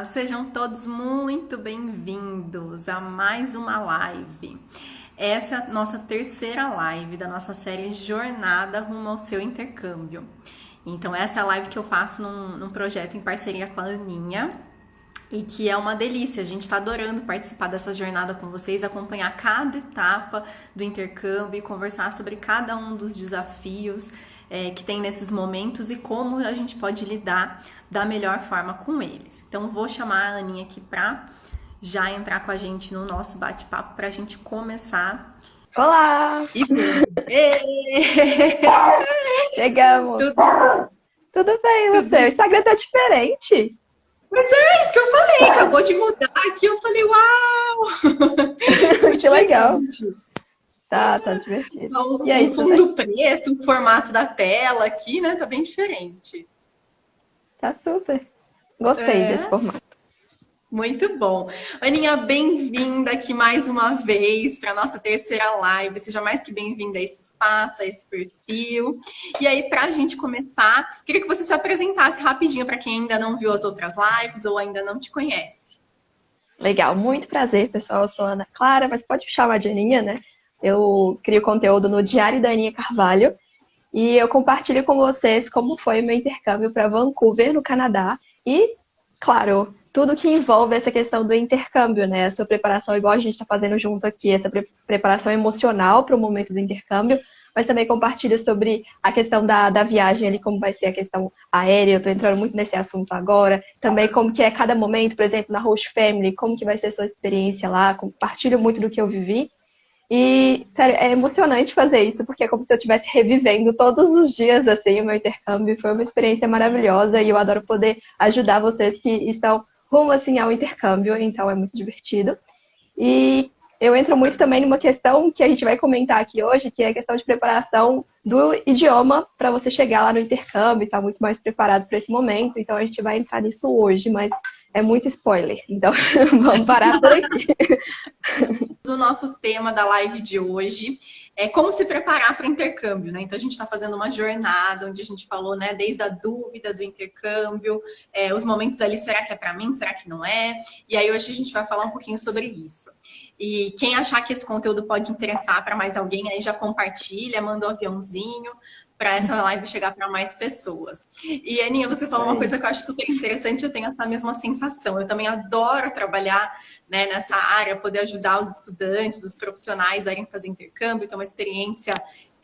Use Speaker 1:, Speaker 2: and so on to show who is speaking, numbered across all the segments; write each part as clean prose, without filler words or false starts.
Speaker 1: Sejam todos muito bem-vindos a mais uma live. Essa é a nossa terceira live da nossa série Jornada Rumo ao Seu Intercâmbio. Então, essa é a live que eu faço num projeto em parceria com a Aninha e que é uma delícia. A gente está adorando participar dessa jornada com vocês, acompanhar cada etapa do intercâmbio e conversar sobre cada um dos desafios que tem nesses momentos e como a gente pode lidar da melhor forma com eles. Então, vou chamar a Aninha aqui para já entrar com a gente no nosso bate-papo para a gente começar.
Speaker 2: Olá!
Speaker 1: E
Speaker 2: Chegamos! Tudo bem, você? O Instagram tá diferente.
Speaker 1: Mas é isso que eu falei, acabou de mudar aqui, eu falei, uau!
Speaker 2: Que legal! Tá divertido.
Speaker 1: E aí, um fundo preto, o formato da tela aqui, né? Tá bem diferente.
Speaker 2: Tá super. Gostei desse formato.
Speaker 1: Muito bom. Aninha, bem-vinda aqui mais uma vez para a nossa terceira live. Seja mais que bem-vinda a esse espaço, a esse perfil. E aí, para a gente começar, queria que você se apresentasse rapidinho para quem ainda não viu as outras lives ou ainda não te conhece.
Speaker 2: Legal, muito prazer, pessoal. Eu sou a Ana Clara, mas pode me chamar de Aninha, né? Eu crio conteúdo no Diário da Aninha Carvalho e eu compartilho com vocês como foi o meu intercâmbio para Vancouver, no Canadá. E, claro, tudo que envolve essa questão do intercâmbio, né? A sua preparação, igual a gente está fazendo junto aqui, essa preparação emocional para o momento do intercâmbio, mas também compartilho sobre a questão da viagem ali, como vai ser a questão aérea, eu estou entrando muito nesse assunto agora, também como que é cada momento, por exemplo, na Host Family, como que vai ser a sua experiência lá, compartilho muito do que eu vivi. E, sério, é emocionante fazer isso, porque é como se eu estivesse revivendo todos os dias, assim, o meu intercâmbio. Foi uma experiência maravilhosa e eu adoro poder ajudar vocês que estão rumo, assim, ao intercâmbio, então é muito divertido. E eu entro muito também numa questão que a gente vai comentar aqui hoje, que é a questão de preparação do idioma para você chegar lá no intercâmbio e estar muito mais preparado para esse momento. Então a gente vai entrar nisso hoje, mas é muito spoiler. Então vamos parar por aqui.
Speaker 1: O nosso tema da live de hoje é como se preparar para o intercâmbio, né? Então a gente está fazendo uma jornada onde a gente falou, né, desde a dúvida do intercâmbio, os momentos ali, será que é para mim, será que não é? E aí hoje a gente vai falar um pouquinho sobre isso. E quem achar que esse conteúdo pode interessar para mais alguém, aí já compartilha, manda um aviãozinho para essa live chegar para mais pessoas. E, Aninha, você falou uma coisa que eu acho super interessante, eu tenho essa mesma sensação. Eu também adoro trabalhar, né, nessa área, poder ajudar os estudantes, os profissionais a irem fazer intercâmbio, ter uma experiência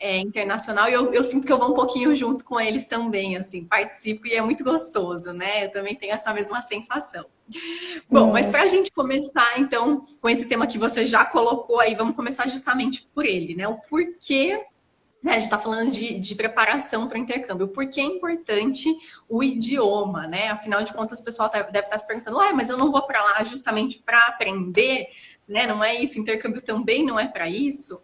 Speaker 1: internacional, e eu sinto que eu vou um pouquinho junto com eles também, assim, participo e é muito gostoso, né? Eu também tenho essa mesma sensação. Bom, mas para a gente começar, então, com esse tema que você já colocou aí, vamos começar justamente por ele, né? O porquê, né, a gente está falando de preparação para o intercâmbio. Por que é importante o idioma, né? Afinal de contas, o pessoal deve estar se perguntando, mas eu não vou para lá justamente para aprender, né? Não é isso, o intercâmbio também não é para isso.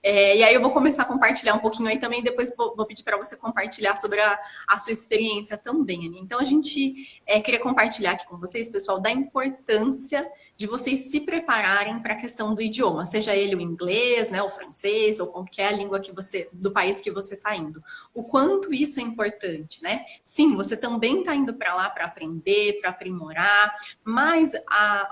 Speaker 1: E aí eu vou começar a compartilhar um pouquinho aí também, depois vou pedir para você compartilhar sobre a sua experiência também, Aninha. Então, a gente queria compartilhar aqui com vocês, pessoal, da importância de vocês se prepararem para a questão do idioma, seja ele o inglês, né, o francês, ou qualquer língua do país que você está indo. O quanto isso é importante, né? Sim, você também está indo para lá para aprender, para aprimorar, mas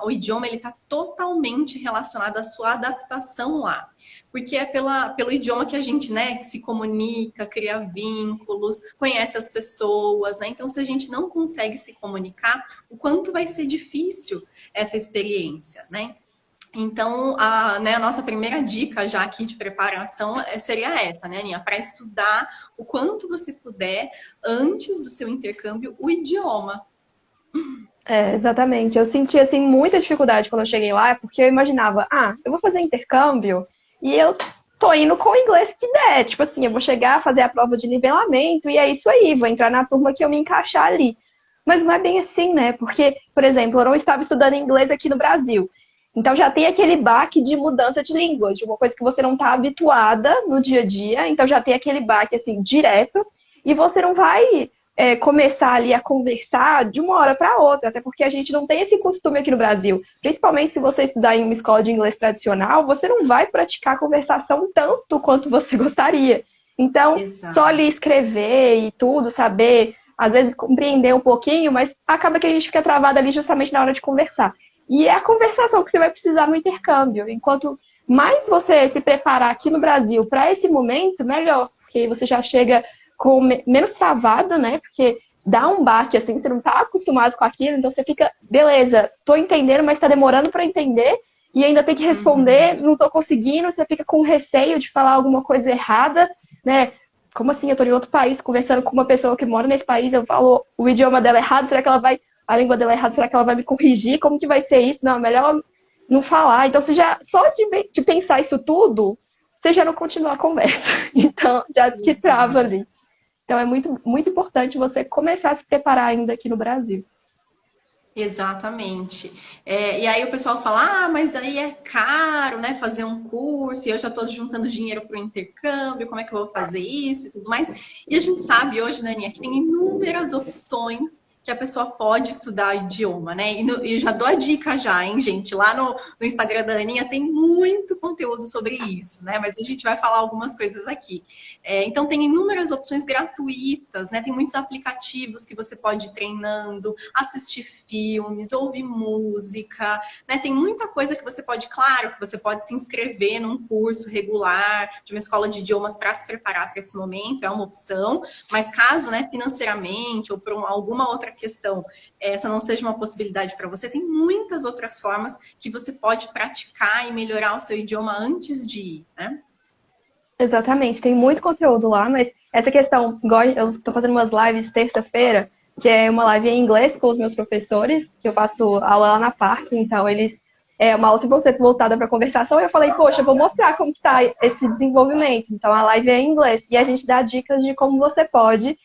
Speaker 1: o idioma ele está totalmente relacionado à sua adaptação lá. Porque é pelo idioma que a gente, né, se comunica, cria vínculos, conhece as pessoas, né? Então, se a gente não consegue se comunicar, o quanto vai ser difícil essa experiência, né? Então, a nossa primeira dica já aqui de preparação seria essa, né, Aninha? Para estudar o quanto você puder, antes do seu intercâmbio, o idioma.
Speaker 2: Exatamente. Eu senti, assim, muita dificuldade quando eu cheguei lá, porque eu imaginava, eu vou fazer intercâmbio e eu tô indo com o inglês que der. Tipo assim, eu vou chegar, fazer a prova de nivelamento e é isso aí, vou entrar na turma que eu me encaixar ali. Mas não é bem assim, né? Porque, por exemplo, eu não estava estudando inglês aqui no Brasil. Então já tem aquele baque de mudança de língua, de uma coisa que você não está habituada no dia a dia. Então já tem aquele baque, assim, direto. E você não vai começar ali a conversar de uma hora para outra, até porque a gente não tem esse costume aqui no Brasil. Principalmente se você estudar em uma escola de inglês tradicional, você não vai praticar a conversação tanto quanto você gostaria. Então,
Speaker 1: Exato.
Speaker 2: só ali escrever e tudo, saber às vezes, compreender um pouquinho, mas acaba que a gente fica travado ali justamente na hora de conversar. E é a conversação que você vai precisar no intercâmbio. Enquanto mais você se preparar aqui no Brasil para esse momento, melhor. Porque você já chega com menos travado, né? Porque dá um baque, assim, você não tá acostumado com aquilo, então você fica, beleza, tô entendendo, mas tá demorando para entender, e ainda tem que responder, não tô conseguindo, você fica com receio de falar alguma coisa errada, né? Como assim? Eu tô em outro país, conversando com uma pessoa que mora nesse país, eu falo o idioma dela errado, será que ela vai... A língua dela errada, será que ela vai me corrigir? Como que vai ser isso? Não, é melhor não falar. Então, você já, só de pensar isso tudo, você já não continua a conversa. Então, já te trava ali. Então, é muito, muito importante você começar a se preparar ainda aqui no Brasil.
Speaker 1: Exatamente. E aí o pessoal fala, mas aí é caro, né, fazer um curso, e eu já estou juntando dinheiro para o intercâmbio, como é que eu vou fazer isso e tudo mais. E a gente sabe hoje, Dani, que tem inúmeras opções que a pessoa pode estudar idioma, né? E já dou a dica já, hein, gente? Lá no Instagram da Aninha tem muito conteúdo sobre isso, né? Mas a gente vai falar algumas coisas aqui. Então, tem inúmeras opções gratuitas, né? Tem muitos aplicativos que você pode ir treinando, assistir filmes, ouvir música, né? Tem muita coisa que você pode, claro, que você pode se inscrever num curso regular de uma escola de idiomas para se preparar para esse momento, é uma opção. Mas caso, né, financeiramente ou por alguma outra questão, essa não seja uma possibilidade para você, tem muitas outras formas que você pode praticar e melhorar o seu idioma antes de ir, né?
Speaker 2: Exatamente, tem muito conteúdo lá, mas essa questão, igual eu tô fazendo umas lives terça-feira, que é uma live em inglês com os meus professores, que eu faço aula lá na Parque, então eles... É uma aula 100% voltada para conversação, e eu falei, poxa, eu vou mostrar como que tá esse desenvolvimento. Então, a live é em inglês, e a gente dá dicas de como você pode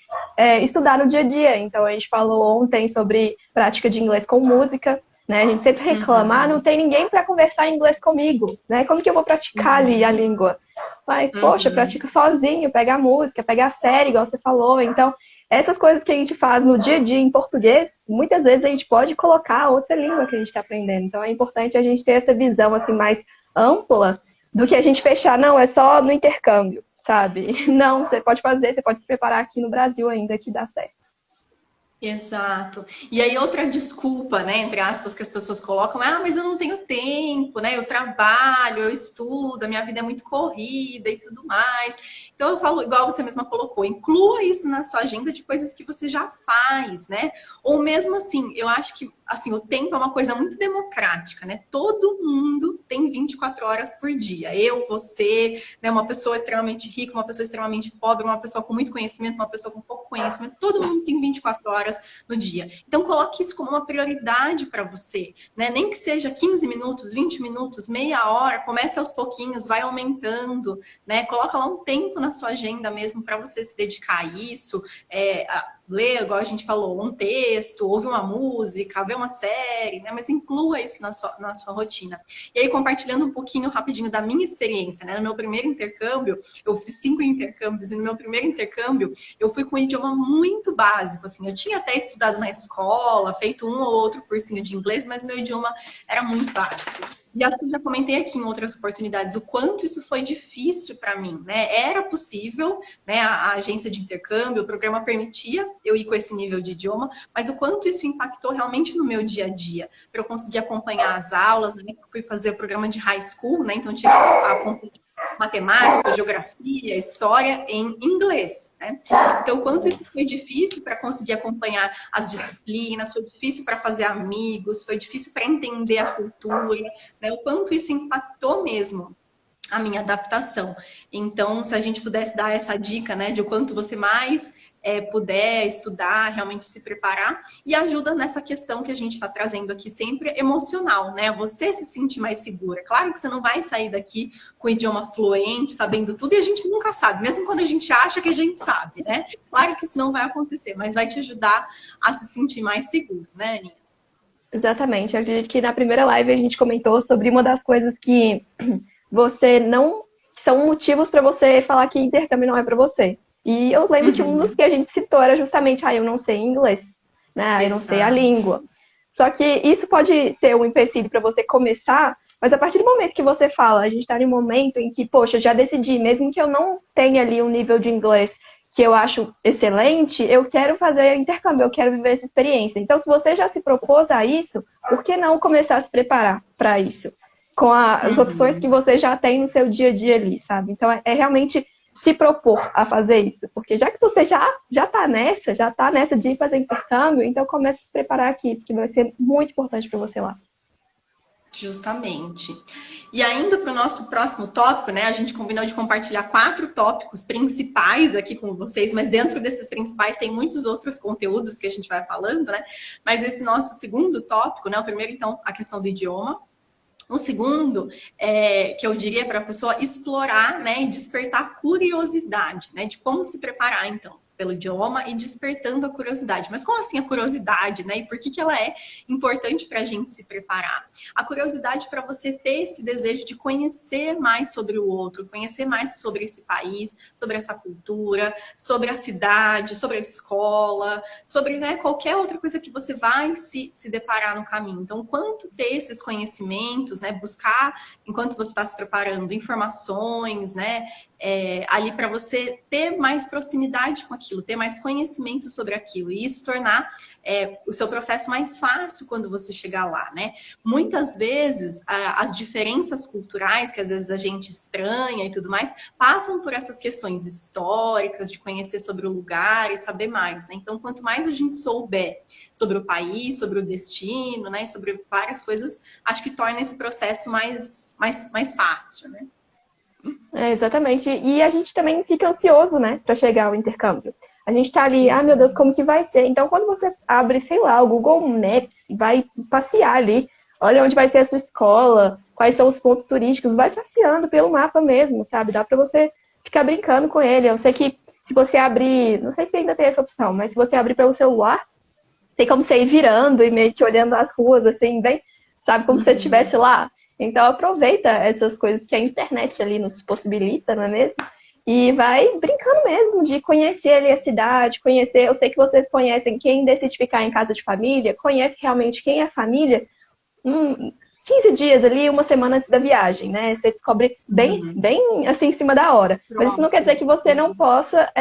Speaker 2: estudar no dia a dia. Então, a gente falou ontem sobre prática de inglês com música, né? A gente sempre reclama, não tem ninguém para conversar em inglês comigo, né? Como que eu vou praticar ali a língua? Mas, poxa, pratica sozinho, pega a música, pega a série, igual você falou. Então, essas coisas que a gente faz no dia a dia em português, muitas vezes a gente pode colocar outra língua que a gente está aprendendo. Então é importante a gente ter essa visão assim mais ampla do que a gente fechar, não, é só no intercâmbio, sabe? Não, você pode fazer, você pode se preparar aqui no Brasil ainda que dá certo.
Speaker 1: Exato. E aí outra desculpa, né, entre aspas, que as pessoas colocam, mas eu não tenho tempo, né, eu trabalho, eu estudo, a minha vida é muito corrida e tudo mais. Então eu falo, igual você mesma colocou, inclua isso na sua agenda de coisas que você já faz, né? Ou mesmo assim, eu acho que assim, o tempo é uma coisa muito democrática, né? Todo mundo tem 24 horas por dia. Eu, você, né, uma pessoa extremamente rica, uma pessoa extremamente pobre, uma pessoa com muito conhecimento, uma pessoa com pouco conhecimento, todo mundo tem 24 horas no dia. Então, coloque isso como uma prioridade para você, né? Nem que seja 15 minutos, 20 minutos, meia hora, comece aos pouquinhos, vai aumentando, né? Coloca lá um tempo na sua agenda mesmo para você se dedicar a isso, ler, igual a gente falou, um texto, ouvir uma música, ver uma série, né? Mas inclua isso na sua rotina. E aí, compartilhando um pouquinho rapidinho da minha experiência, né? No meu primeiro intercâmbio, eu fiz 5 intercâmbios, e no meu primeiro intercâmbio, eu fui com um idioma muito básico, assim. Eu tinha até estudado na escola, feito um ou outro cursinho de inglês, mas meu idioma era muito básico. E acho que eu já comentei aqui em outras oportunidades o quanto isso foi difícil para mim, né? Era possível, né? A agência de intercâmbio, o programa permitia eu ir com esse nível de idioma, mas o quanto isso impactou realmente no meu dia a dia, para eu conseguir acompanhar as aulas, né? Eu fui fazer o programa de high school, né? Então tinha que acompanhar matemática, geografia, história em inglês, né? Então, quanto isso foi difícil para conseguir acompanhar as disciplinas, foi difícil para fazer amigos, foi difícil para entender a cultura, né? O quanto isso impactou mesmo a minha adaptação. Então, se a gente pudesse dar essa dica, né, de o quanto você mais puder estudar, realmente se preparar, e ajuda nessa questão que a gente está trazendo aqui sempre, emocional, né? Você se sentir mais segura. Claro que você não vai sair daqui com o idioma fluente, sabendo tudo, e a gente nunca sabe, mesmo quando a gente acha que a gente sabe, né? Claro que isso não vai acontecer, mas vai te ajudar a se sentir mais seguro, né, Aninha?
Speaker 2: Exatamente. Eu acredito que na primeira live a gente comentou sobre uma das coisas que você não... são motivos para você falar que intercâmbio não é para você. E eu lembro que um dos que a gente citou era justamente, eu não sei inglês, né? Eu não sei a língua. Só que isso pode ser um empecilho para você começar, mas a partir do momento que você fala, a gente está em um momento em que, poxa, já decidi, mesmo que eu não tenha ali um nível de inglês que eu acho excelente, eu quero fazer intercâmbio, eu quero viver essa experiência. Então, se você já se propôs a isso, por que não começar a se preparar para isso? Com as opções que você já tem no seu dia a dia ali, sabe? Então, é realmente se propor a fazer isso. Porque já que você já tá nessa de ir fazer intercâmbio, então comece a se preparar aqui, porque vai ser muito importante para você lá.
Speaker 1: Justamente. E ainda para o nosso próximo tópico, né? A gente combinou de compartilhar 4 tópicos principais aqui com vocês, mas dentro desses principais tem muitos outros conteúdos que a gente vai falando, né? Mas esse nosso segundo tópico, né? O primeiro, então, a questão do idioma. O segundo, que eu diria para a pessoa explorar, né, e despertar curiosidade, né, de como se preparar, então, pelo idioma e despertando a curiosidade. Mas como assim a curiosidade, né? E por que ela é importante para a gente se preparar? A curiosidade para você ter esse desejo de conhecer mais sobre o outro, conhecer mais sobre esse país, sobre essa cultura, sobre a cidade, sobre a escola, sobre, né, qualquer outra coisa que você vai se deparar no caminho. Então, quanto ter esses conhecimentos, né? Buscar, enquanto você está se preparando, informações, né? Ali para você ter mais proximidade com aquilo, ter mais conhecimento sobre aquilo e isso tornar o seu processo mais fácil quando você chegar lá, né? Muitas vezes as diferenças culturais que às vezes a gente estranha e tudo mais passam por essas questões históricas de conhecer sobre o lugar e saber mais, né? Então, quanto mais a gente souber sobre o país, sobre o destino, né? Sobre várias coisas, acho que torna esse processo mais fácil, né?
Speaker 2: Exatamente. E a gente também fica ansioso, né, para chegar ao intercâmbio. A gente tá ali, meu Deus, como que vai ser? Então, quando você abre, sei lá, o Google Maps, vai passear ali, olha onde vai ser a sua escola, quais são os pontos turísticos, vai passeando pelo mapa mesmo, sabe? Dá para você ficar brincando com ele. Eu sei que se você abrir, não sei se ainda tem essa opção, mas se você abrir pelo celular, tem como você ir virando e meio que olhando as ruas, assim, bem, sabe, como se você estivesse lá. Então, aproveita essas coisas que a internet ali nos possibilita, não é mesmo? E vai brincando mesmo de conhecer ali a cidade, conhecer. Eu sei que vocês conhecem quem decide ficar em casa de família, conhece realmente quem é família. 15 dias ali, uma semana antes da viagem, né? Você descobre bem assim, em cima da hora. Mas isso não quer dizer que você não possa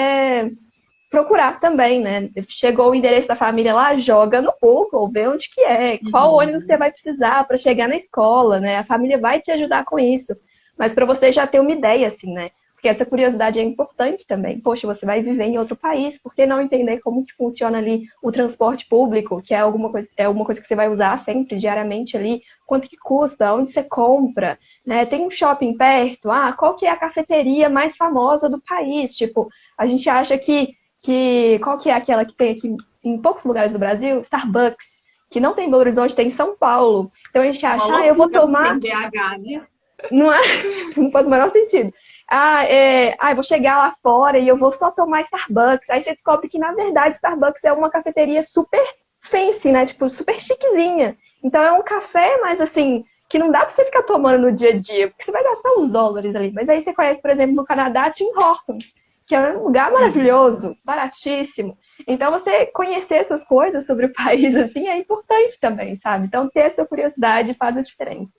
Speaker 2: procurar também, né? Chegou o endereço da família lá, joga no Google, vê onde que é, qual ônibus você vai precisar para chegar na escola, né? A família vai te ajudar com isso. Mas para você já ter uma ideia, assim, né? Porque essa curiosidade é importante também. Poxa, você vai viver em outro país, por que não entender como que funciona ali o transporte público, que é alguma coisa que você vai usar sempre, diariamente ali, quanto que custa, onde você compra, né? Tem um shopping perto, qual que é a cafeteria mais famosa do país? Tipo, a gente acha que qual que é aquela que tem aqui em poucos lugares do Brasil? Starbucks, que não tem em Belo Horizonte, tem em São Paulo. Então a gente acha, eu vou tomar...
Speaker 1: BH, né?
Speaker 2: Não é? Não faz o menor sentido. Eu vou chegar lá fora e eu vou só tomar Starbucks. Aí você descobre que, na verdade, Starbucks é uma cafeteria super fancy, né? Tipo, super chiquezinha. Então é um café, mas assim, que não dá pra você ficar tomando no dia a dia, porque você vai gastar uns dólares ali. Mas aí você conhece, por exemplo, no Canadá, Tim Hortons, que é um lugar maravilhoso, baratíssimo. Então, você conhecer essas coisas sobre o país, assim, é importante também, sabe? Então, ter essa curiosidade faz a diferença.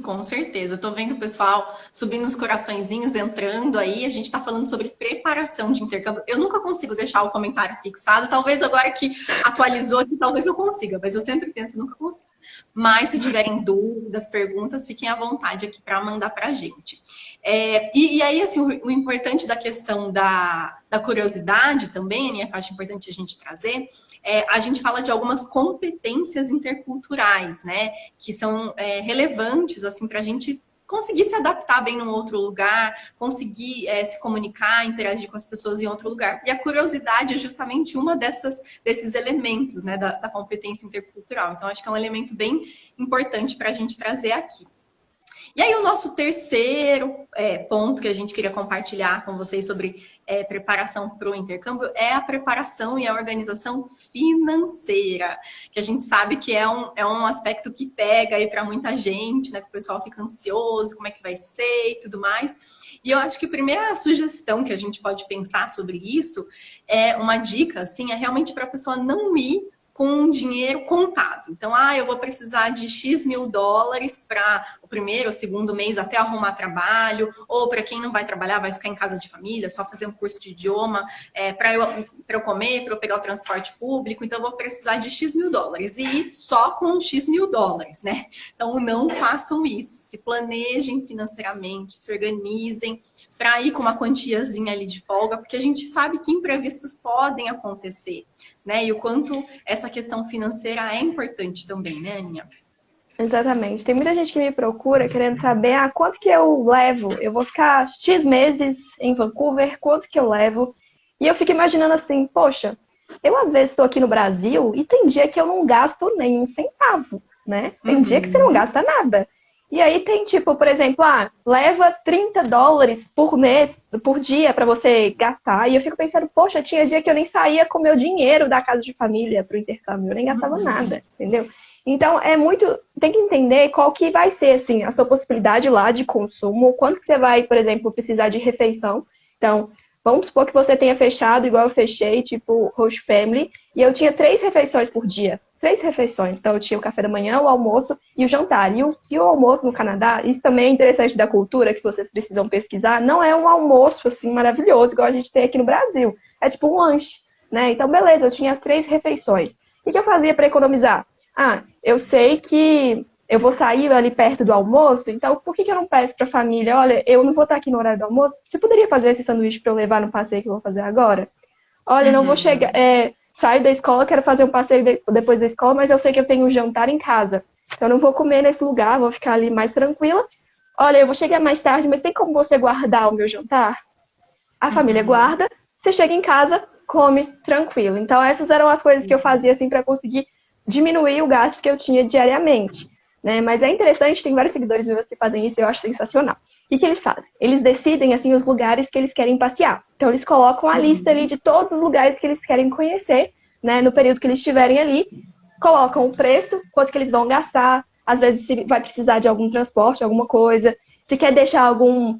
Speaker 1: Com certeza. Eu tô vendo o pessoal subindo os coraçõezinhos, entrando aí. A gente tá falando sobre preparação de intercâmbio. Eu nunca consigo deixar o comentário fixado. Talvez agora que atualizou aqui, talvez eu consiga, mas eu sempre tento, nunca consigo. Mas se tiverem dúvidas, perguntas, fiquem à vontade aqui para mandar pra gente. E aí, assim, o importante da questão da curiosidade também, Aninha, que eu acho importante a gente trazer, a gente fala de algumas competências interculturais, né? Que são relevantes, assim, para a gente conseguir se adaptar bem num outro lugar, conseguir se comunicar, interagir com as pessoas em outro lugar. E a curiosidade é justamente uma desses elementos, né, da competência intercultural. Então, acho que é um elemento bem importante para a gente trazer aqui. E aí, o nosso terceiro ponto que a gente queria compartilhar com vocês sobre preparação para o intercâmbio é a preparação e a organização financeira, que a gente sabe que é um aspecto que pega aí para muita gente, né? Que o pessoal fica ansioso, como é que vai ser e tudo mais. E eu acho que a primeira sugestão que a gente pode pensar sobre isso uma dica, assim, é realmente para a pessoa não ir com dinheiro contado. Então, eu vou precisar de X mil dólares para o primeiro ou segundo mês até arrumar trabalho, ou para quem não vai trabalhar, vai ficar em casa de família, só fazer um curso de idioma, para eu comer, para eu pegar o transporte público. Então, eu vou precisar de X mil dólares. E só com X mil dólares, né? Então, não façam isso. Se planejem financeiramente, se organizem para ir com uma quantiazinha ali de folga, porque a gente sabe que imprevistos podem acontecer, né? E o quanto essa questão financeira é importante também, né, Aninha?
Speaker 2: Exatamente. Tem muita gente que me procura querendo saber quanto que eu levo. Eu vou ficar X meses em Vancouver, quanto que eu levo? E eu fico imaginando assim, poxa, eu às vezes estou aqui no Brasil e tem dia que eu não gasto nem um centavo, né? Tem dia que você não gasta nada. E aí tem tipo, por exemplo, leva 30 dólares por mês, por dia para você gastar. E eu fico pensando, poxa, tinha dia que eu nem saía com o meu dinheiro da casa de família pro intercâmbio, eu nem gastava nada, entendeu? Então, tem que entender qual que vai ser, assim, a sua possibilidade lá de consumo, quanto que você vai, por exemplo, precisar de refeição. Então, vamos supor que você tenha fechado, igual eu fechei, tipo, host family, e eu tinha 3 refeições por dia. 3 refeições. Então, eu tinha o café da manhã, o almoço e o jantar. E o almoço no Canadá, isso também é interessante da cultura, que vocês precisam pesquisar, não é um almoço, assim, maravilhoso, igual a gente tem aqui no Brasil. É tipo um lanche, né? Então, beleza, eu tinha 3 refeições. O que eu fazia para economizar? Eu sei que eu vou sair ali perto do almoço, então por que eu não peço para a família, olha, eu não vou estar aqui no horário do almoço, você poderia fazer esse sanduíche para eu levar no passeio que eu vou fazer agora? Olha, não vou chegar, saio da escola, quero fazer um passeio depois da escola, mas eu sei que eu tenho um jantar em casa, então eu não vou comer nesse lugar, vou ficar ali mais tranquila. Olha, eu vou chegar mais tarde, mas tem como você guardar o meu jantar? A família guarda, você chega em casa, come tranquilo. Então essas eram as coisas que eu fazia assim para conseguir diminuir o gasto que eu tinha diariamente, né? Mas é interessante, tem vários seguidores meus que fazem isso e eu acho sensacional. O que eles fazem? Eles decidem, assim, os lugares que eles querem passear. Então, eles colocam a lista ali de todos os lugares que eles querem conhecer, né? No período que eles estiverem ali, colocam o preço, quanto que eles vão gastar, às vezes se vai precisar de algum transporte, alguma coisa, se quer deixar algum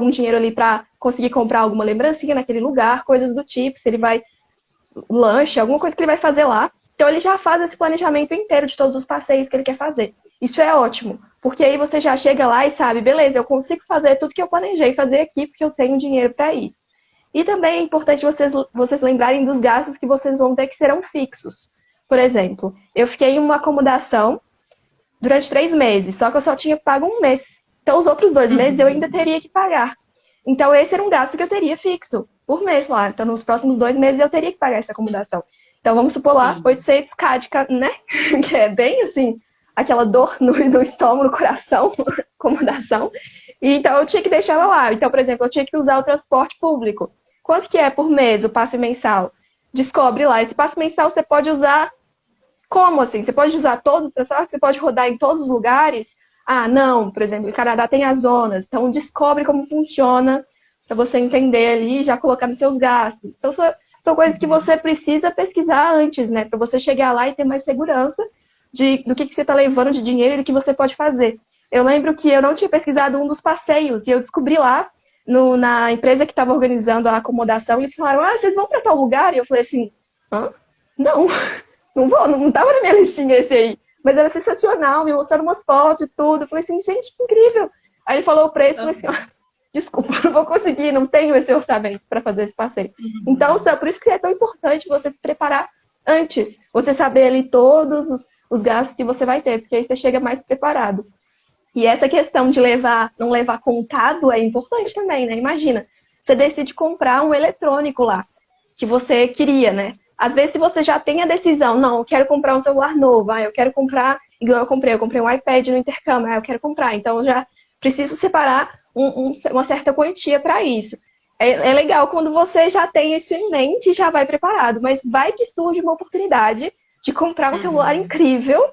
Speaker 2: dinheiro ali para conseguir comprar alguma lembrancinha naquele lugar, coisas do tipo, se ele vai lanche, alguma coisa que ele vai fazer lá. Então, ele já faz esse planejamento inteiro de todos os passeios que ele quer fazer. Isso é ótimo, porque aí você já chega lá e sabe, beleza, eu consigo fazer tudo que eu planejei fazer aqui, porque eu tenho dinheiro para isso. E também é importante vocês lembrarem dos gastos que vocês vão ter que serão fixos. Por exemplo, eu fiquei em uma acomodação durante 3 meses, só que eu só tinha pago um mês. Então, os outros 2 meses eu ainda teria que pagar. Então, esse era um gasto que eu teria fixo por mês lá. Então, nos próximos 2 meses eu teria que pagar essa acomodação. Então, vamos supor lá, 800k, né? Que é bem assim, aquela dor no estômago, no coração, acomodação. E, então, eu tinha que deixar ela lá. Então, por exemplo, eu tinha que usar o transporte público. Quanto que é por mês o passe mensal? Descobre lá. Esse passe mensal você pode usar como, assim? Você pode usar todos os transportes? Você pode rodar em todos os lugares? Não. Por exemplo, o Canadá tem as zonas. Então, descobre como funciona para você entender ali e já colocar nos seus gastos. Então, são coisas que você precisa pesquisar antes, né? Para você chegar lá e ter mais segurança do que você está levando de dinheiro e do que você pode fazer. Eu lembro que eu não tinha pesquisado um dos passeios e eu descobri lá, na empresa que estava organizando a acomodação, eles falaram, vocês vão para tal lugar? E eu falei assim, não, não vou, não estava na minha listinha esse aí. Mas era sensacional, me mostraram umas fotos e tudo. Eu falei assim, gente, que incrível. Aí ele falou o preço, eu falei assim, desculpa, não vou conseguir, não tenho esse orçamento para fazer esse passeio. Então, por isso que é tão importante você se preparar antes. Você saber ali todos os gastos que você vai ter, porque aí você chega mais preparado. E essa questão de não levar contado é importante também, né? Imagina, você decide comprar um eletrônico lá, que você queria, né? Às vezes, se você já tem a decisão, não, eu quero comprar um celular novo, eu quero comprar, igual eu comprei um iPad no intercâmbio, eu quero comprar, então eu já preciso separar uma certa quantia para isso. É legal quando você já tem isso em mente e já vai preparado, mas vai que surge uma oportunidade de comprar um celular incrível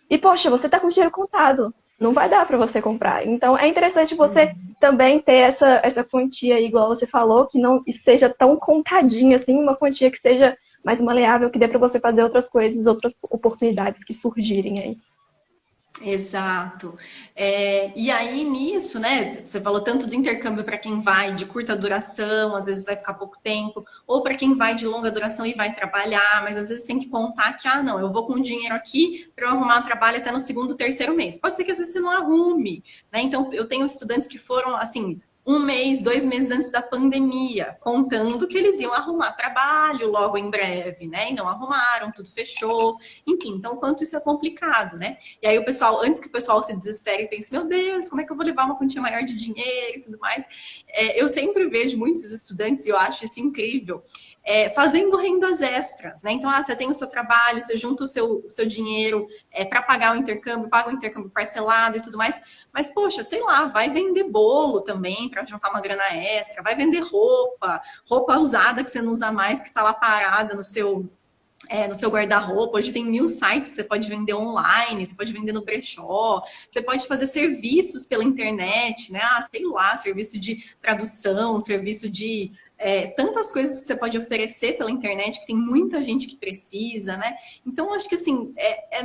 Speaker 2: e, poxa, você tá com dinheiro contado, não vai dar para você comprar. Então, é interessante você também ter essa quantia aí, igual você falou, que não seja tão contadinha assim, uma quantia que seja mais maleável, que dê para você fazer outras coisas, outras oportunidades que surgirem aí.
Speaker 1: Exato. E aí, nisso, né? Você falou tanto do intercâmbio para quem vai de curta duração, às vezes vai ficar pouco tempo, ou para quem vai de longa duração e vai trabalhar, mas às vezes tem que contar que, ah, não, eu vou com dinheiro aqui para eu arrumar trabalho até no segundo, terceiro mês. Pode ser que às vezes você não arrume, né? Então, eu tenho estudantes que foram, assim, um mês, 2 meses antes da pandemia, contando que eles iam arrumar trabalho logo em breve, né? E não arrumaram, tudo fechou. Enfim, então, quanto isso é complicado, né? E aí o pessoal, antes que o pessoal se desespere e pense, meu Deus, como é que eu vou levar uma quantia maior de dinheiro e tudo mais, eu sempre vejo muitos estudantes, e eu acho isso incrível, fazendo rendas extras, né? Então, você tem o seu trabalho, você junta o seu dinheiro para pagar o intercâmbio, paga o intercâmbio parcelado e tudo mais, mas, poxa, sei lá, vai vender bolo também para juntar uma grana extra, vai vender roupa usada que você não usa mais, que está lá parada no seu guarda-roupa. Hoje tem 1000 sites que você pode vender online, você pode vender no brechó, você pode fazer serviços pela internet, né? Sei lá, serviço de tradução, serviço de tantas coisas que você pode oferecer pela internet, que tem muita gente que precisa, né? Então, acho que assim,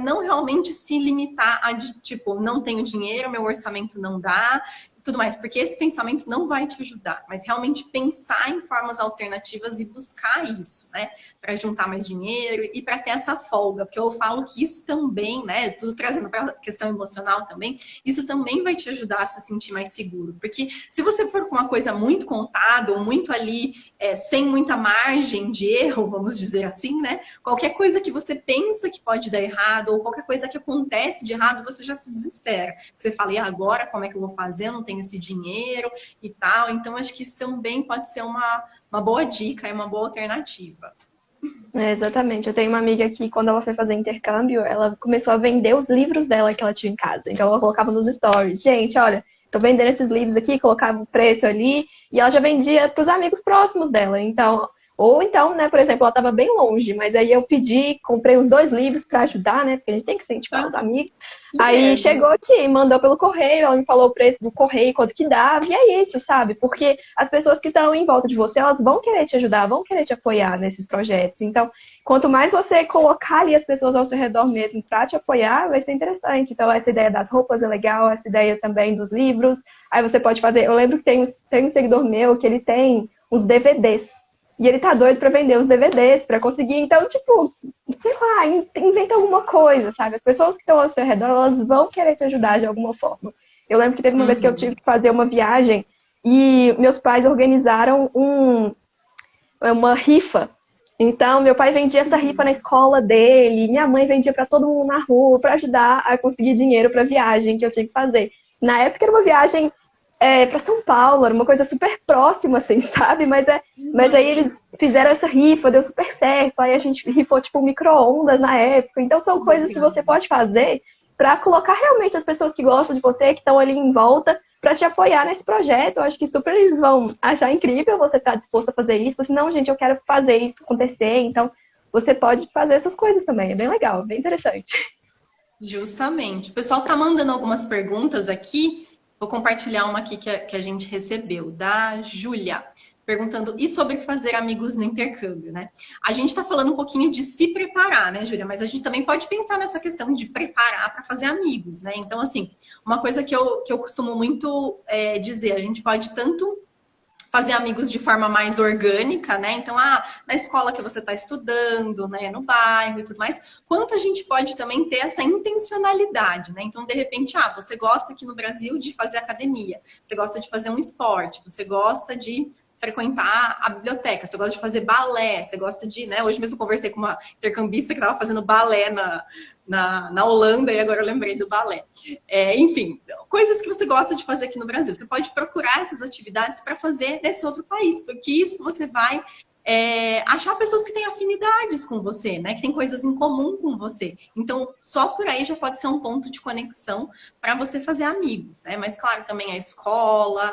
Speaker 1: não realmente se limitar a tipo, não tenho dinheiro, meu orçamento não dá, tudo mais, porque esse pensamento não vai te ajudar, mas realmente pensar em formas alternativas e buscar isso, né? Para juntar mais dinheiro e para ter essa folga, porque eu falo que isso também, né? Tudo trazendo para a questão emocional também, isso também vai te ajudar a se sentir mais seguro, porque se você for com uma coisa muito contada ou muito ali, sem muita margem de erro, vamos dizer assim, né? Qualquer coisa que você pensa que pode dar errado ou qualquer coisa que acontece de errado, você já se desespera. Você fala, e agora como é que eu vou fazer? Eu não tenho esse dinheiro e tal. Então, acho que isso também pode ser uma boa dica, uma boa alternativa.
Speaker 2: Exatamente. Eu tenho uma amiga que, quando ela foi fazer intercâmbio, ela começou a vender os livros dela que ela tinha em casa. Então, ela colocava nos stories. Gente, olha, tô vendendo esses livros aqui, colocava o preço ali, e ela já vendia para os amigos próximos dela. Então, ou então, né, por exemplo, ela estava bem longe, mas aí eu pedi, comprei os 2 livros para ajudar, né, porque a gente tem que incentivar os amigos. Aí chegou aqui, mandou pelo correio, ela me falou o preço do correio, quanto que dava, e é isso, sabe? Porque as pessoas que estão em volta de você, elas vão querer te ajudar, vão querer te apoiar nesses projetos. Então, quanto mais você colocar ali as pessoas ao seu redor mesmo para te apoiar, vai ser interessante. Então, essa ideia das roupas é legal, essa ideia também dos livros. Aí você pode fazer. Eu lembro que tem um seguidor meu que ele tem os DVDs. E ele tá doido pra vender os DVDs, pra conseguir. Então, tipo, sei lá, inventa alguma coisa, sabe? As pessoas que estão ao seu redor, elas vão querer te ajudar de alguma forma. Eu lembro que teve uma vez que eu tive que fazer uma viagem e meus pais organizaram uma rifa. Então, meu pai vendia essa rifa na escola dele, minha mãe vendia para todo mundo na rua para ajudar a conseguir dinheiro para a viagem que eu tinha que fazer. Na época era uma viagem para São Paulo, era uma coisa super próxima, assim, sabe? Mas aí eles fizeram essa rifa, deu super certo. Aí a gente rifou tipo micro-ondas na época. Então são coisas que você pode fazer para colocar realmente as pessoas que gostam de você, que estão ali em volta, para te apoiar nesse projeto. Eu acho que super eles vão achar incrível você estar disposto a fazer isso. Assim, não, gente, eu quero fazer isso acontecer. Então, você pode fazer essas coisas também. É bem legal, bem interessante.
Speaker 1: Justamente. O pessoal tá mandando algumas perguntas aqui. Vou compartilhar uma aqui que a gente recebeu, da Júlia, perguntando, e sobre fazer amigos no intercâmbio, né? A gente está falando um pouquinho de se preparar, né, Júlia? Mas a gente também pode pensar nessa questão de preparar para fazer amigos, né? Então, assim, uma coisa que eu costumo muito dizer, a gente pode tanto fazer amigos de forma mais orgânica, né? Então, na escola que você está estudando, né, no bairro e tudo mais, quanto a gente pode também ter essa intencionalidade, né? Então, de repente, você gosta aqui no Brasil de fazer academia, você gosta de fazer um esporte, você gosta de frequentar a biblioteca, você gosta de fazer balé, você gosta de, né? Hoje mesmo eu conversei com uma intercambista que estava fazendo balé na Holanda e agora eu lembrei do balé. Enfim, coisas que você gosta de fazer aqui no Brasil. Você pode procurar essas atividades para fazer nesse outro país, porque isso você vai achar pessoas que têm afinidades com você, né? Que têm coisas em comum com você. Então, só por aí já pode ser um ponto de conexão para você fazer amigos, né? Mas, claro, também a escola,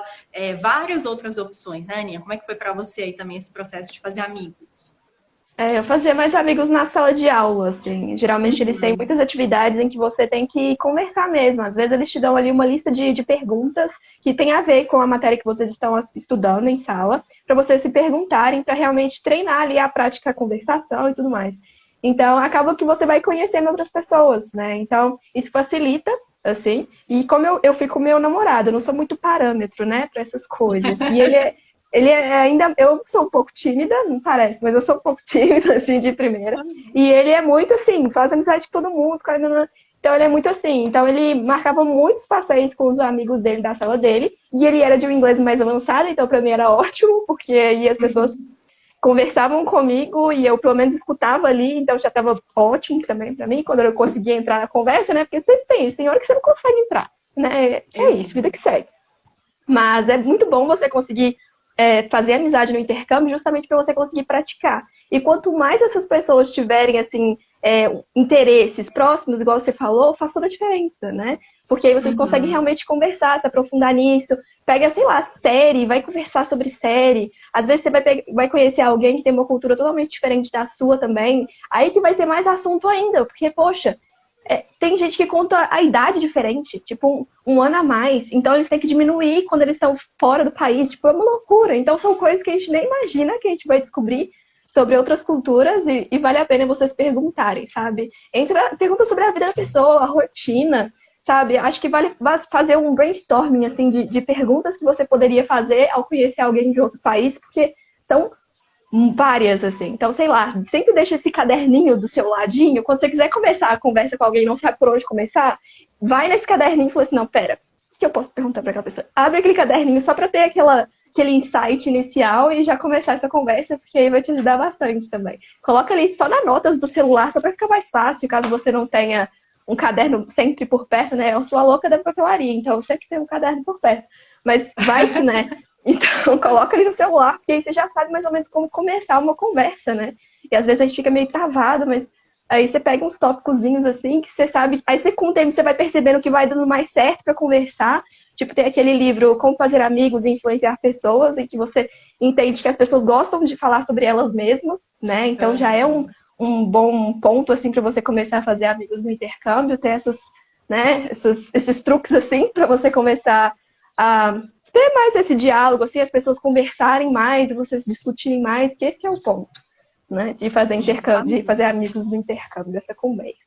Speaker 1: várias outras opções, né, Aninha? Como é que foi para você aí também esse processo de fazer amigos?
Speaker 2: Eu fazia mais amigos na sala de aula, assim. Geralmente eles têm muitas atividades em que você tem que conversar mesmo. Às vezes eles te dão ali uma lista de perguntas que tem a ver com a matéria que vocês estão estudando em sala, para vocês se perguntarem, para realmente treinar ali a prática, a conversação e tudo mais. Então, acaba que você vai conhecendo outras pessoas, né? Então, isso facilita. assim. E como eu fui com o meu namorado, eu não sou muito parâmetro, né, para essas coisas. E ele é ainda. Eu sou um pouco tímida, não parece, mas eu sou um pouco tímida, assim, de primeira. E ele é muito assim, faz amizade com todo mundo. Então ele é muito assim. Então ele marcava muitos passeios com os amigos dele da sala dele. E ele era de um inglês mais avançado, então pra mim era ótimo, porque aí as pessoas conversavam comigo e eu pelo menos escutava ali, então já estava ótimo também para mim, quando eu conseguia entrar na conversa, né? Porque sempre tem isso, tem hora que você não consegue entrar, né? É isso, vida que segue. Mas é muito bom você conseguir fazer amizade no intercâmbio justamente para você conseguir praticar. E quanto mais essas pessoas tiverem, assim, interesses próximos, igual você falou, faz toda a diferença, né? Porque aí vocês conseguem realmente conversar, se aprofundar nisso. Pega, sei lá, série, vai conversar sobre série. Às vezes você vai conhecer alguém que tem uma cultura totalmente diferente da sua também. Aí que vai ter mais assunto ainda, porque, poxa, tem gente que conta a idade diferente, tipo um ano a mais. Então eles têm que diminuir quando eles estão fora do país. Tipo, é uma loucura. Então são coisas que a gente nem imagina que a gente vai descobrir sobre outras culturas e vale a pena vocês perguntarem, sabe? Pergunta sobre a vida da pessoa, a rotina, sabe? Acho que vale fazer um brainstorming, assim, de perguntas que você poderia fazer ao conhecer alguém de outro país, porque são várias, assim. Então, sei lá, sempre deixa esse caderninho do seu ladinho. Quando você quiser começar a conversa com alguém e não sabe por onde começar, vai nesse caderninho e fala assim, não, pera, o que eu posso perguntar para aquela pessoa? Abre aquele caderninho só para ter aquele insight inicial e já começar essa conversa, porque aí vai te ajudar bastante também. Coloca ali só nas notas do celular, só para ficar mais fácil, caso você não tenha um caderno sempre por perto, né? Eu sou a louca da papelaria, então eu sempre tenho um caderno por perto. Mas vai que, né? Então, coloca ali no celular, porque aí você já sabe mais ou menos como começar uma conversa, né? E às vezes a gente fica meio travado, mas aí você pega uns tópicozinhos assim, que você sabe. Aí você, com o tempo, você vai percebendo que vai dando mais certo para conversar. Tipo, tem aquele livro Como Fazer Amigos e Influenciar Pessoas, em que você entende que as pessoas gostam de falar sobre elas mesmas, né? Então já é um bom ponto, assim, para você começar a fazer amigos no intercâmbio, ter esses truques, assim, para você começar a ter mais esse diálogo, assim, as pessoas conversarem mais, vocês discutirem mais, que esse é o ponto, né? De fazer intercâmbio, de fazer amigos no intercâmbio, dessa conversa.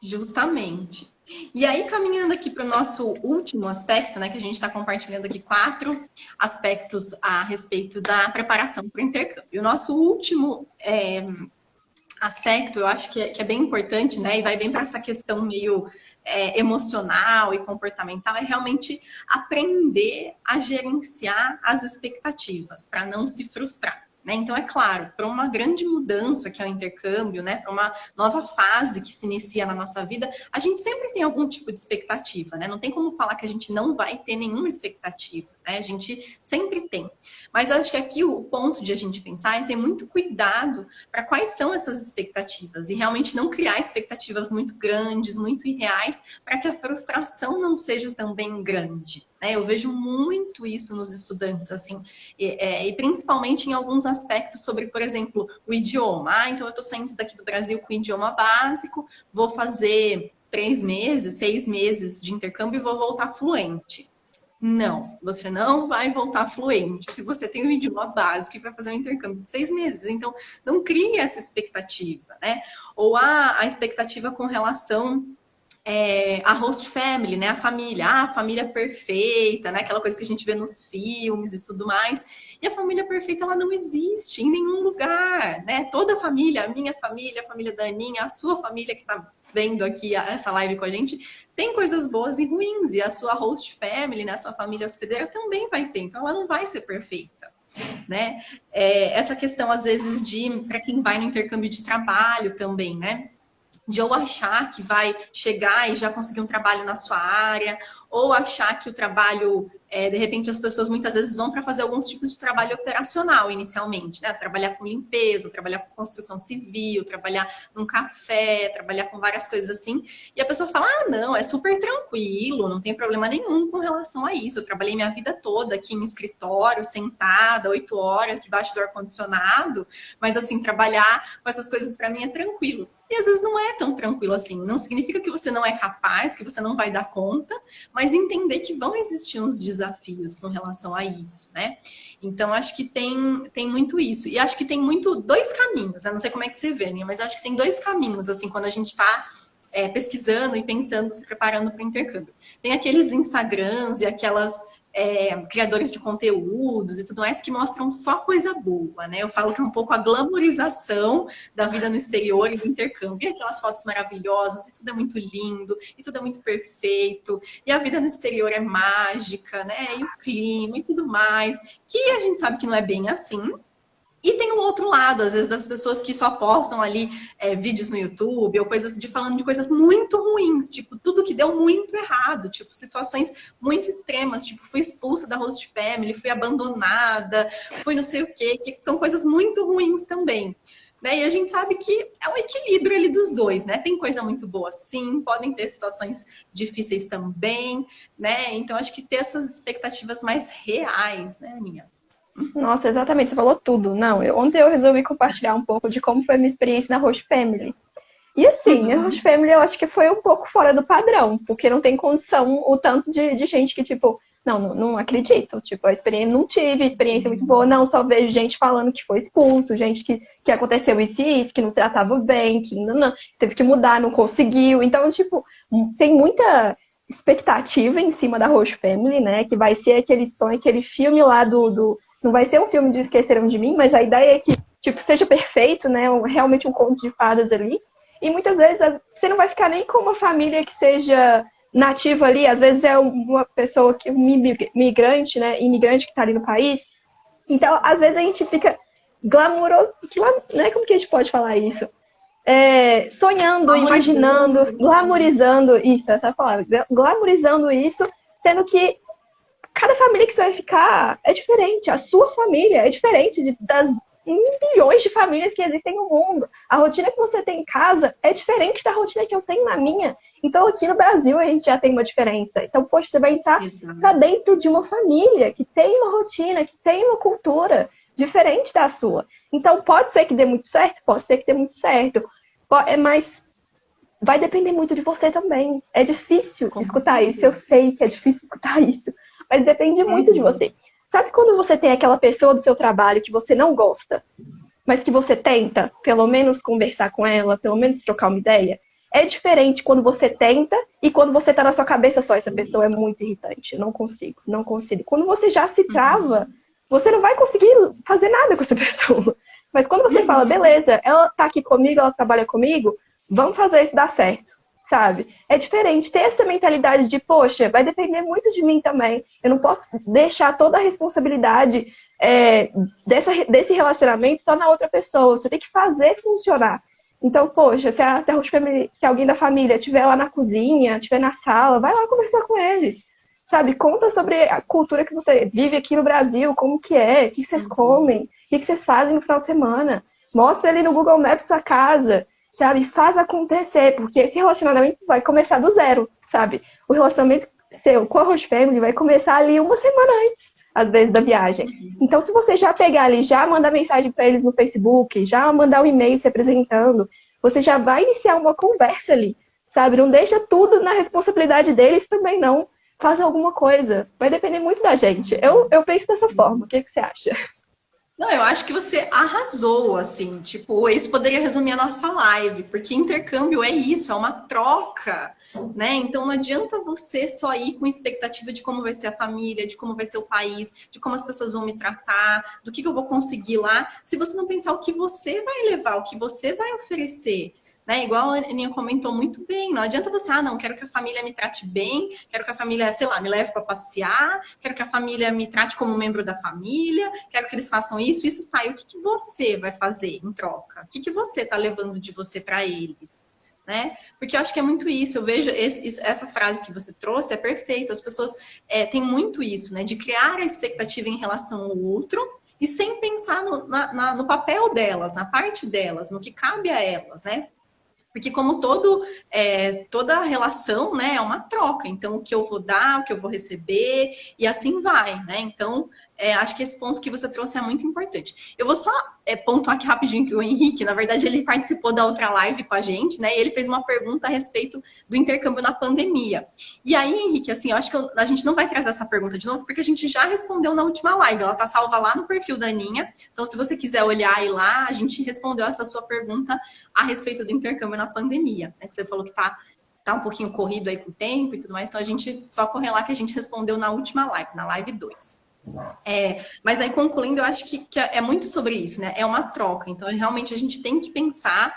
Speaker 1: Justamente. E aí, caminhando aqui para o nosso último aspecto, né? Que a gente está compartilhando aqui 4 aspectos a respeito da preparação para o intercâmbio. O nosso último aspecto, eu acho que é bem importante, né? E vai bem para essa questão meio emocional e comportamental, é realmente aprender a gerenciar as expectativas para não se frustrar. Né? Então, é claro, para uma grande mudança que é o intercâmbio, né? Para uma nova fase que se inicia na nossa vida, a gente sempre tem algum tipo de expectativa, né? Não tem como falar que a gente não vai ter nenhuma expectativa, né? A gente sempre tem. Mas eu acho que aqui o ponto de a gente pensar é ter muito cuidado para quais são essas expectativas e realmente não criar expectativas muito grandes, muito irreais, para que a frustração não seja também grande. Né? Eu vejo muito isso nos estudantes, assim, e principalmente em alguns aspectos sobre, por exemplo, o idioma. Então eu estou saindo daqui do Brasil com o idioma básico, vou fazer 3 meses, 6 meses de intercâmbio e vou voltar fluente. Não, você não vai voltar fluente se você tem um idioma básico e vai fazer um intercâmbio de 6 meses. Então, não crie essa expectativa, né? Ou a expectativa com relação a host family, né? A família perfeita, né? Aquela coisa que a gente vê nos filmes e tudo mais. E a família perfeita, ela não existe em nenhum lugar, né? Toda família, a minha família, a família da Aninha, a sua família que tá vendo aqui essa live com a gente, tem coisas boas e ruins. E a sua host family, né? A sua família hospedeira também vai ter. Então, ela não vai ser perfeita. Né? Essa questão, às vezes, para quem vai no intercâmbio de trabalho também, né? De ou achar que vai chegar e já conseguir um trabalho na sua área, ou achar que o trabalho, de repente as pessoas muitas vezes vão para fazer alguns tipos de trabalho operacional inicialmente, né? Trabalhar com limpeza, trabalhar com construção civil, trabalhar num café, trabalhar com várias coisas assim, e a pessoa fala, não, é super tranquilo, não tem problema nenhum com relação a isso, eu trabalhei minha vida toda aqui em escritório, sentada, 8 horas, debaixo do ar-condicionado, mas assim, trabalhar com essas coisas para mim é tranquilo. E às vezes não é tão tranquilo assim. Não significa que você não é capaz, que você não vai dar conta, mas entender que vão existir uns desafios com relação a isso, né? Então, acho que tem muito isso. E acho que tem muito 2 caminhos, né? Não sei como é que você vê, né? Mas acho que tem 2 caminhos, assim, quando a gente está pesquisando e pensando, se preparando para o intercâmbio. Tem aqueles Instagrams e aquelas criadores de conteúdos e tudo mais que mostram só coisa boa, né? Eu falo que é um pouco a glamorização da vida no exterior e do intercâmbio. E aquelas fotos maravilhosas, e tudo é muito lindo, e tudo é muito perfeito, e a vida no exterior é mágica, né? E o clima e tudo mais, que a gente sabe que não é bem assim. E tem o outro lado, às vezes, das pessoas que só postam ali vídeos no YouTube ou coisas falando de coisas muito ruins, tipo, tudo que deu muito errado, tipo, situações muito extremas, tipo, fui expulsa da host family, fui abandonada, fui não sei o quê, que são coisas muito ruins também. Né? E a gente sabe que é um equilíbrio ali dos dois, né? Tem coisa muito boa, sim, podem ter situações difíceis também, né? Então, acho que ter essas expectativas mais reais, né, Aninha?
Speaker 2: Nossa, exatamente, você falou tudo. Não, ontem eu resolvi compartilhar um pouco de como foi a minha experiência na Host Family. E assim, a Host Family eu acho que foi um pouco fora do padrão, porque não tem condição o tanto de gente que, tipo, não acredito. Tipo, a experiência, não tive experiência muito boa, não, só vejo gente falando que foi expulso, gente que aconteceu isso e isso, que não tratava bem, que não, teve que mudar, não conseguiu. Então, tipo, tem muita expectativa em cima da Host Family, né? Que vai ser aquele sonho, aquele filme lá não vai ser um filme de Esqueceram de Mim, mas a ideia é que, tipo, seja perfeito, né? Realmente um conto de fadas ali. E muitas vezes você não vai ficar nem com uma família que seja nativa ali. Às vezes é uma pessoa, um imigrante, né? Imigrante que tá ali no país. Então, às vezes a gente fica glamouroso, né? Como que a gente pode falar isso? Sonhando, imaginando, glamourizando isso, essa palavra. Glamourizando isso, sendo que cada família que você vai ficar é diferente. A sua família é diferente das milhões de famílias que existem no mundo. A rotina que você tem em casa é diferente da rotina que eu tenho na minha. Então, aqui no Brasil, a gente já tem uma diferença. Então, poxa, você vai entrar para dentro de uma família que tem uma rotina, que tem uma cultura diferente da sua. Então, pode ser que dê muito certo? Pode ser que dê muito certo. Mas vai depender muito de você também. É difícil escutar isso. Eu sei que é difícil escutar isso. Mas depende muito de você. Sabe quando você tem aquela pessoa do seu trabalho que você não gosta, mas que você tenta, pelo menos, conversar com ela, pelo menos trocar uma ideia? É diferente quando você tenta e quando você tá na sua cabeça só, essa pessoa é muito irritante, não consigo, não consigo. Quando você já se trava, você não vai conseguir fazer nada com essa pessoa. Mas quando você fala, beleza, ela tá aqui comigo, ela trabalha comigo, vamos fazer isso dar certo. Sabe? É diferente ter essa mentalidade de, poxa, vai depender muito de mim também. Eu não posso deixar toda a responsabilidade desse relacionamento só na outra pessoa. Você tem que fazer funcionar. Então, poxa, se alguém da família estiver lá na cozinha, estiver na sala, vai lá conversar com eles. Sabe? Conta sobre a cultura que você vive aqui no Brasil, como que é, o que vocês comem, o que vocês fazem no final de semana. Mostra ali no Google Maps sua casa. Sabe? Faz acontecer, porque esse relacionamento vai começar do zero, sabe? O relacionamento seu com a Host Family vai começar ali uma semana antes, às vezes, da viagem. Então, se você já pegar ali, já mandar mensagem para eles no Facebook, já mandar um e-mail se apresentando, você já vai iniciar uma conversa ali, sabe? Não deixa tudo na responsabilidade deles também, não. Faz alguma coisa. Vai depender muito da gente. Eu penso dessa forma. O que você acha?
Speaker 1: Não, eu acho que você arrasou, assim, tipo, isso poderia resumir a nossa live, porque intercâmbio é isso, é uma troca, né? Então não adianta você só ir com expectativa de como vai ser a família, de como vai ser o país, de como as pessoas vão me tratar, do que eu vou conseguir lá, se você não pensar o que você vai levar, o que você vai oferecer. Né? Igual a Aninha comentou muito bem, não adianta você, não, quero que a família me trate bem, quero que a família, sei lá, me leve para passear, quero que a família me trate como membro da família, quero que eles façam isso tá. E o que você vai fazer em troca? O que você tá levando de você para eles? Né? Porque eu acho que é muito isso, eu vejo essa frase que você trouxe é perfeita, as pessoas têm muito isso, né? De criar a expectativa em relação ao outro e sem pensar no papel delas, na parte delas, no que cabe a elas, né? Porque como toda relação, né, é uma troca. Então, o que eu vou dar, o que eu vou receber, e assim vai, né? Então, acho que esse ponto que você trouxe é muito importante. Eu vou só pontuar aqui rapidinho que o Henrique, na verdade, ele participou da outra live com a gente, né? E ele fez uma pergunta a respeito do intercâmbio na pandemia. E aí, Henrique, assim, eu acho que a gente não vai trazer essa pergunta de novo, porque a gente já respondeu na última live. Ela tá salva lá no perfil da Aninha. Então, se você quiser olhar aí lá, a gente respondeu essa sua pergunta a respeito do intercâmbio na pandemia, né? Que você falou que tá um pouquinho corrido aí com o tempo e tudo mais. Então, a gente só correr lá que a gente respondeu na última live, na live 2. Mas aí, concluindo, eu acho que é muito sobre isso, né? É uma troca. Então, realmente, a gente tem que pensar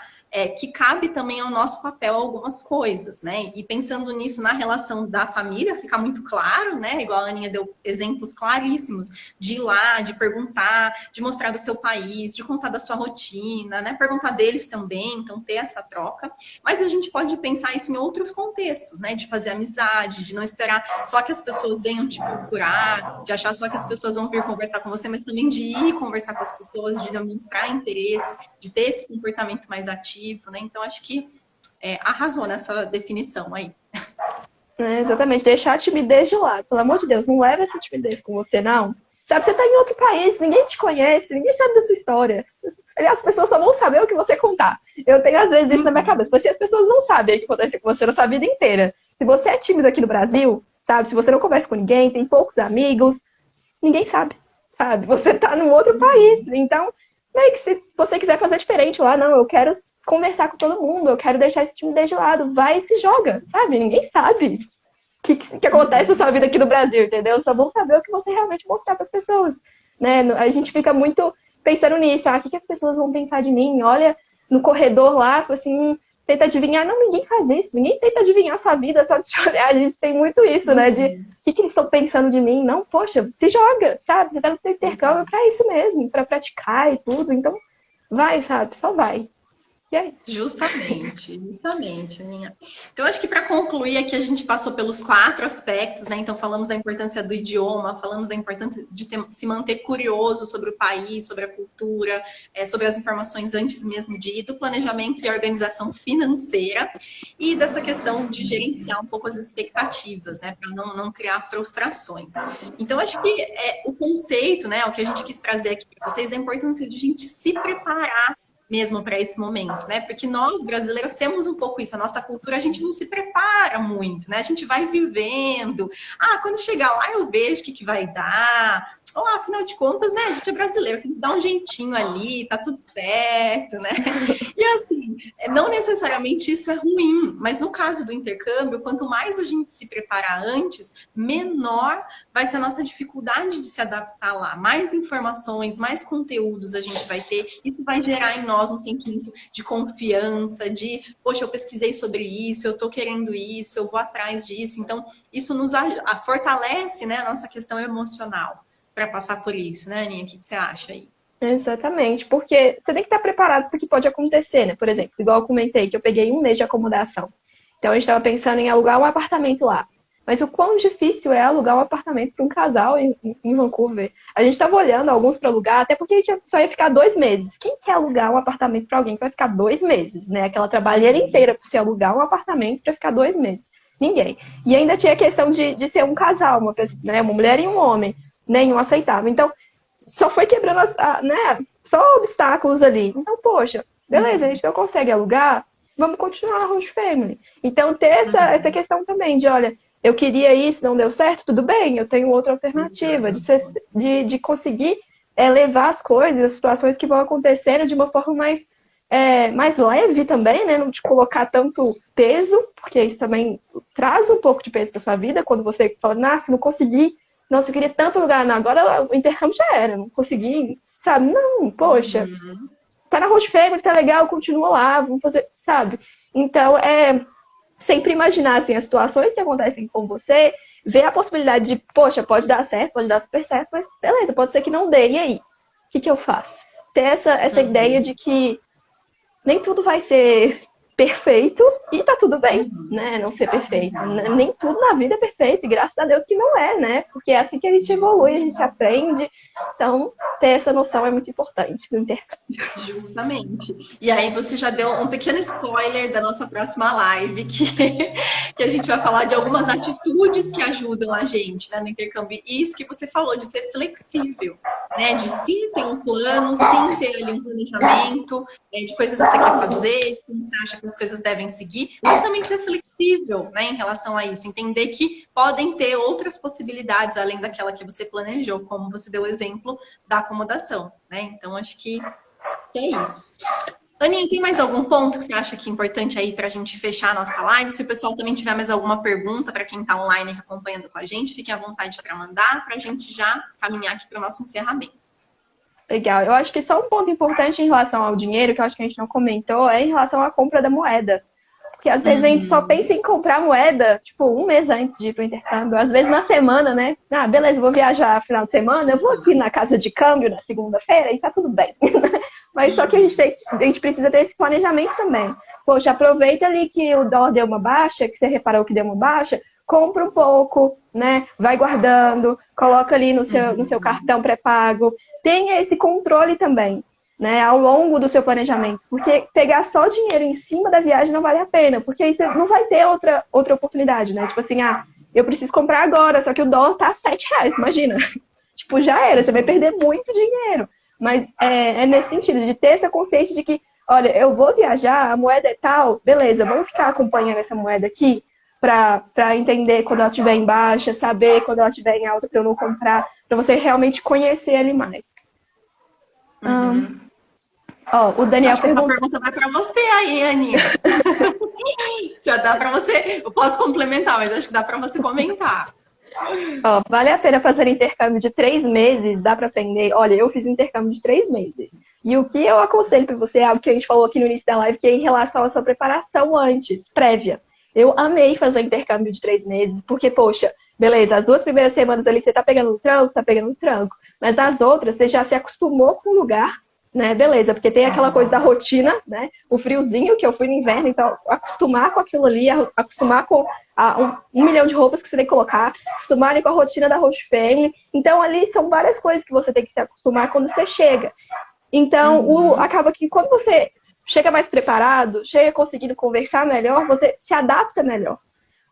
Speaker 1: que cabe também ao nosso papel algumas coisas, né? E pensando nisso na relação da família, fica muito claro, né? Igual a Aninha deu exemplos claríssimos de ir lá, de perguntar, de mostrar do seu país, de contar da sua rotina, né? Perguntar deles também, então ter essa troca. Mas a gente pode pensar isso em outros contextos, né? De fazer amizade, de não esperar só que as pessoas venham te procurar, de achar só que as pessoas vão vir conversar com você, mas também de ir conversar com as pessoas, de demonstrar interesse, de ter esse comportamento mais ativo. Né? Então, acho que arrasou nessa definição aí.
Speaker 2: Exatamente, deixar a timidez de lado. Pelo amor de Deus, não leva essa timidez com você, não. Sabe, você tá em outro país, ninguém te conhece, ninguém sabe da sua história. As pessoas só vão saber o que você contar. Eu tenho, às vezes, isso na minha cabeça. Mas se as pessoas não sabem o que acontece com você na sua vida inteira, se você é tímido aqui no Brasil, sabe, se você não conversa com ninguém, tem poucos amigos, ninguém sabe. Você tá num outro país, então... Meio que se você quiser fazer diferente lá, não, eu quero conversar com todo mundo, eu quero deixar esse timidez de lado, vai e se joga, sabe? Ninguém sabe o que acontece na sua vida aqui no Brasil, entendeu? Só vão saber o que você realmente mostrar para as pessoas, né? A gente fica muito pensando nisso, o que as pessoas vão pensar de mim? Olha no corredor lá, assim, tenta adivinhar. Não, ninguém faz isso, ninguém tenta adivinhar a sua vida só de te olhar. A gente tem muito isso, né? De o que eles estão pensando de mim? Não, poxa, se joga, sabe? Você tá no seu intercâmbio pra isso mesmo, pra praticar e tudo. Então, vai, sabe? Só vai. E é isso.
Speaker 1: Justamente, Aninha. Então, acho que para concluir aqui, a gente passou pelos 4 aspectos, né? Então, falamos da importância do idioma, falamos da importância de se manter curioso sobre o país, sobre a cultura, sobre as informações antes mesmo de ir, do planejamento e organização financeira, e dessa questão de gerenciar um pouco as expectativas, né? Para não criar frustrações. Então, acho que o conceito, né? O que a gente quis trazer aqui para vocês, é a importância de a gente se preparar mesmo para esse momento, né? Porque nós, brasileiros, temos um pouco isso. A nossa cultura, a gente não se prepara muito, né? A gente vai vivendo. Quando chegar lá eu vejo o que vai dar. Afinal de contas, né? A gente é brasileiro, sempre dá um jeitinho ali, tá tudo certo, né? E assim, não necessariamente isso é ruim, mas no caso do intercâmbio, quanto mais a gente se preparar antes, menor vai ser a nossa dificuldade de se adaptar lá. Mais informações, mais conteúdos a gente vai ter. Isso vai gerar em nós um sentimento de confiança, de, poxa, eu pesquisei sobre isso, eu tô querendo isso, eu vou atrás disso. Então, isso nos fortalece, né, a nossa questão emocional para passar por isso, né, Aninha? O que você acha aí?
Speaker 2: Exatamente, porque você tem que estar preparado para o que pode acontecer, né? Por exemplo, igual eu comentei, que eu peguei 1 mês de acomodação. Então, a gente estava pensando em alugar um apartamento lá. Mas o quão difícil é alugar um apartamento para um casal em Vancouver? A gente estava olhando alguns para alugar, até porque a gente só ia ficar 2 meses. Quem quer alugar um apartamento para alguém que vai ficar 2 meses, né? Aquela trabalheira inteira para você alugar um apartamento para ficar 2 meses. Ninguém. E ainda tinha a questão de ser um casal, uma mulher e um homem. Nenhum aceitava. Então, só foi quebrando, né? Só obstáculos ali. Então, poxa, beleza, a gente não consegue alugar, vamos continuar a host family. Então, ter essa questão também de, olha, eu queria isso, não deu certo, tudo bem, eu tenho outra alternativa, de conseguir levar as coisas, as situações que vão acontecendo de uma forma mais leve também, né? Não te colocar tanto peso, porque isso também traz um pouco de peso para sua vida, quando você fala, nossa, não consegui. Nossa, eu queria tanto lugar, não, agora o intercâmbio já era, não consegui, sabe? Não, poxa, tá na host family, tá legal, continua lá, vamos fazer, sabe? Então, sempre imaginar, assim, as situações que acontecem com você, ver a possibilidade de, poxa, pode dar certo, pode dar super certo, mas beleza, pode ser que não dê, e aí? O que eu faço? Ter essa ideia de que nem tudo vai ser perfeito e tá tudo bem, né? Não ser perfeito. Nem tudo na vida é perfeito, e graças a Deus que não é, né? Porque é assim que a gente evolui, a gente aprende. Então, ter essa noção é muito importante no intercâmbio.
Speaker 1: Justamente. E aí você já deu um pequeno spoiler da nossa próxima live, que a gente vai falar de algumas atitudes que ajudam a gente, né, no intercâmbio. E isso que você falou, de ser flexível, né? De sim ter um plano, sim ter ali um planejamento, de coisas que você quer fazer, como você acha que as coisas devem seguir, mas também ser flexível, né, em relação a isso. Entender que podem ter outras possibilidades além daquela que você planejou, como você deu o exemplo da acomodação, né? Então, acho que é isso. Aninha, tem mais algum ponto que você acha que é importante aí para a gente fechar a nossa live? Se o pessoal também tiver mais alguma pergunta para quem está online acompanhando com a gente, fiquem à vontade para mandar, para a gente já caminhar aqui para o nosso encerramento.
Speaker 2: Legal. Eu acho que só um ponto importante em relação ao dinheiro, que eu acho que a gente não comentou, é em relação à compra da moeda. Porque às vezes a gente só pensa em comprar moeda, tipo, um mês antes de ir pro intercâmbio. Às vezes na semana, né? Ah, beleza, vou viajar final de semana, eu vou aqui na casa de câmbio na segunda-feira e tá tudo bem. Mas só que a gente precisa ter esse planejamento também. Poxa, aproveita ali que o dólar deu uma baixa, que você reparou que deu uma baixa, compra um pouco, né? Vai guardando, coloca ali no seu cartão pré-pago. Tenha esse controle também, né, ao longo do seu planejamento. Porque pegar só dinheiro em cima da viagem não vale a pena, porque aí você não vai ter outra oportunidade, né? Tipo assim, eu preciso comprar agora, só que o dólar tá R$7, imagina. Tipo, já era, você vai perder muito dinheiro. Mas é nesse sentido, de ter essa consciência de que, olha, eu vou viajar, a moeda é tal, beleza, vamos ficar acompanhando essa moeda aqui para entender quando ela estiver em baixa, saber quando ela estiver em alta para eu não comprar, para você realmente conhecer ele mais. O Daniel
Speaker 1: pergunta. Essa pergunta vai para você aí, Aninha. Já dá para você. Eu posso complementar, mas acho que dá para você comentar.
Speaker 2: Vale a pena fazer intercâmbio de 3 meses? Dá para aprender? Olha, eu fiz intercâmbio de 3 meses. E o que eu aconselho para você é algo que a gente falou aqui no início da live, que é em relação à sua preparação antes, prévia. Eu amei fazer intercâmbio de 3 meses, porque, poxa, beleza, as 2 primeiras semanas ali você tá pegando um tranco, mas as outras você já se acostumou com o lugar, né? Beleza, porque tem aquela coisa da rotina, né? O friozinho, que eu fui no inverno, então acostumar com aquilo ali, acostumar com um milhão de roupas que você tem que colocar, acostumar ali com a rotina da host family. Então ali são várias coisas que você tem que se acostumar quando você chega. Então, acaba que quando você chega mais preparado, chega conseguindo conversar melhor, você se adapta melhor.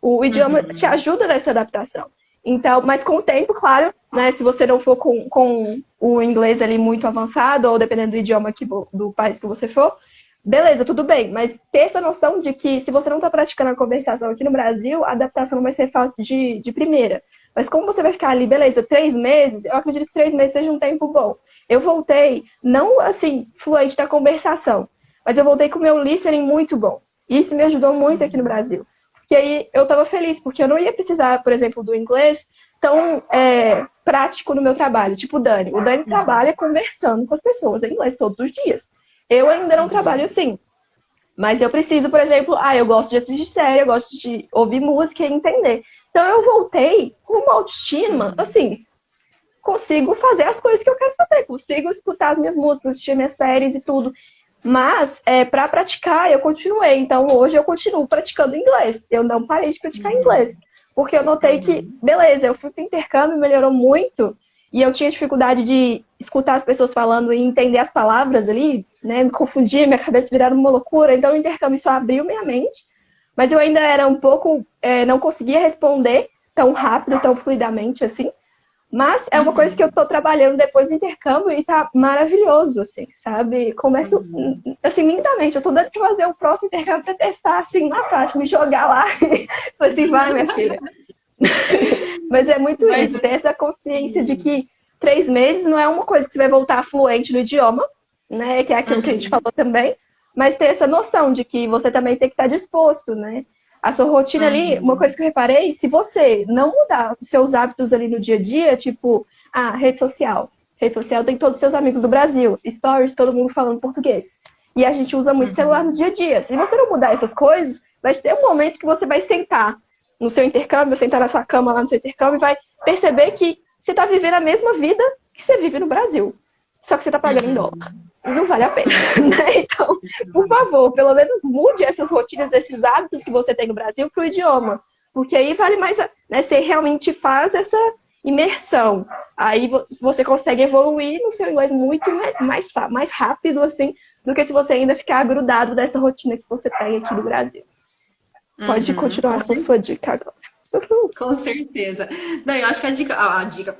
Speaker 2: O idioma te ajuda nessa adaptação. Então, mas com o tempo, claro, né, se você não for com o inglês ali muito avançado, ou dependendo do idioma do país que você for, beleza, tudo bem. Mas ter essa noção de que se você não está praticando a conversação aqui no Brasil, a adaptação não vai ser fácil de primeira. Mas como você vai ficar ali, beleza, 3 meses, eu acredito que 3 meses seja um tempo bom. Eu voltei, não assim, fluente da conversação, mas eu voltei com o meu listening muito bom. E isso me ajudou muito aqui no Brasil. Porque aí eu estava feliz, porque eu não ia precisar, por exemplo, do inglês tão prático no meu trabalho. Tipo o Dani. O Dani trabalha conversando com as pessoas em inglês todos os dias. Eu ainda não trabalho assim. Mas eu preciso, por exemplo, eu gosto de assistir série, eu gosto de ouvir música e entender. Então eu voltei com uma autoestima, assim, consigo fazer as coisas que eu quero fazer, consigo escutar as minhas músicas, assistir minhas séries e tudo. Mas, para praticar, eu continuei. Então, hoje eu continuo praticando inglês. Eu não parei de praticar inglês. Porque eu notei que, beleza, eu fui pro intercâmbio, melhorou muito. E eu tinha dificuldade de escutar as pessoas falando e entender as palavras ali, né? Me confundia, minha cabeça virava uma loucura. Então, o intercâmbio só abriu minha mente. Mas eu ainda era um pouco... não conseguia responder tão rápido, tão fluidamente, assim. Mas é uma coisa que eu tô trabalhando depois do intercâmbio e tá maravilhoso, assim, sabe? Começo, assim, lindamente. Eu tô dando pra fazer o próximo intercâmbio pra testar, assim, na prática, me jogar lá. Falei assim, vai, minha filha. Mas é muito isso, ter essa consciência de que 3 meses não é uma coisa que você vai voltar fluente no idioma, né? Que é aquilo que a gente falou também. Mas ter essa noção de que você também tem que estar disposto, né? A sua rotina ali, uma coisa que eu reparei, se você não mudar os seus hábitos ali no dia a dia, tipo, rede social. Rede social tem todos os seus amigos do Brasil. Stories, todo mundo falando português. E a gente usa muito celular no dia a dia. Se você não mudar essas coisas, vai ter um momento que você vai sentar no seu intercâmbio, sentar na sua cama lá no seu intercâmbio e vai perceber que você está vivendo a mesma vida que você vive no Brasil. Só que você está pagando em dólar. não vale a pena, né? Então, por favor, pelo menos mude essas rotinas, esses hábitos que você tem no Brasil para o idioma. Porque aí vale mais, né? Você realmente faz essa imersão. Aí você consegue evoluir no seu inglês muito mais rápido, assim, do que se você ainda ficar grudado dessa rotina que você tem aqui no Brasil. Pode continuar com sua dica agora.
Speaker 1: Com certeza. Não, eu acho que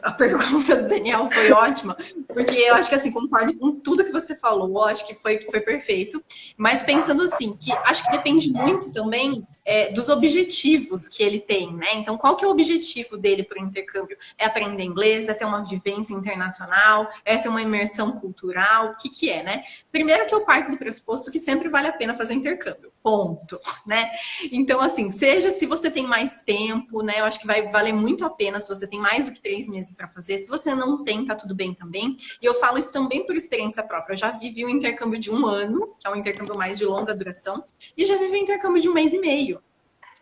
Speaker 1: a pergunta do Daniel foi ótima, porque eu acho que assim, concordo com tudo que você falou, eu acho que foi perfeito. Mas pensando assim, que acho que depende muito também dos objetivos que ele tem, né? Então, qual que é o objetivo dele para o intercâmbio? É aprender inglês, é ter uma vivência internacional, é ter uma imersão cultural, o que que é, né? Primeiro que eu parto do pressuposto que sempre vale a pena fazer o intercâmbio, ponto, né? Então, assim, seja se você tem mais tempo, né? Eu acho que vai valer muito a pena se você tem mais do que 3 meses para fazer. Se você não tem, tá tudo bem também. E eu falo isso também por experiência própria. Eu já vivi um intercâmbio de 1 ano, que é um intercâmbio mais de longa duração, e já vivi um intercâmbio de 1 mês e meio,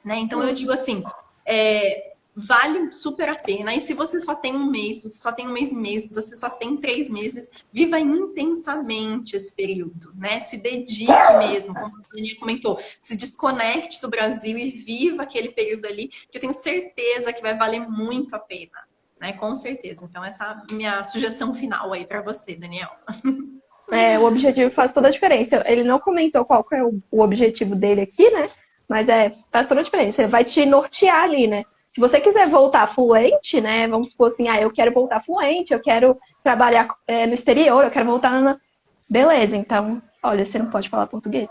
Speaker 1: né? Então, eu digo assim, vale super a pena. E se você só tem 1 mês, se você só tem 1 mês e meio, se você só tem 3 meses, viva intensamente esse período, né? Se dedique mesmo, como a Aninha comentou, se desconecte do Brasil e viva aquele período ali, que eu tenho certeza que vai valer muito a pena, né? Com certeza. Então, essa é a minha sugestão final aí para você, Daniel.
Speaker 2: O objetivo faz toda a diferença. Ele não comentou qual que é o objetivo dele aqui, né? Mas faz toda a diferença. Vai te nortear ali, né? Se você quiser voltar fluente, né? Vamos supor assim, eu quero voltar fluente, eu quero trabalhar no exterior, eu quero voltar na... Beleza, então, olha, você não pode falar português,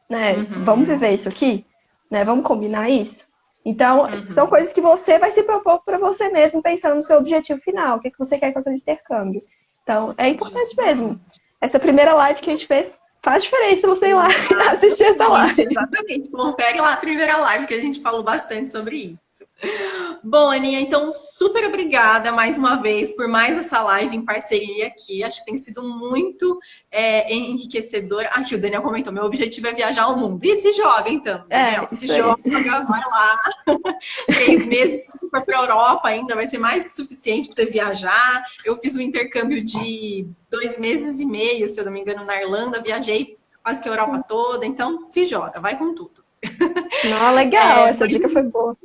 Speaker 2: né? Vamos viver isso aqui, né? Vamos combinar isso? Então, são coisas que você vai se propor para você mesmo, pensando no seu objetivo final, o que você quer com aquele intercâmbio. Então, é importante mesmo. Essa primeira live que a gente fez faz diferença você ir lá assistir essa live.
Speaker 1: Exatamente. Confere lá a primeira live que a gente falou bastante sobre isso. Bom, Aninha, então super obrigada mais uma vez por mais essa live em parceria aqui. Acho que tem sido muito enriquecedor. Aqui o Daniel comentou, meu objetivo é viajar ao mundo. E se joga então, Daniel? Se joga, vai lá. 3 meses, se for para a Europa ainda, vai ser mais que suficiente para você viajar. Eu fiz um intercâmbio de 2 meses e meio, se eu não me engano, na Irlanda. Viajei quase que a Europa toda. Então, se joga, vai com tudo.
Speaker 2: Não, legal, essa dica foi boa.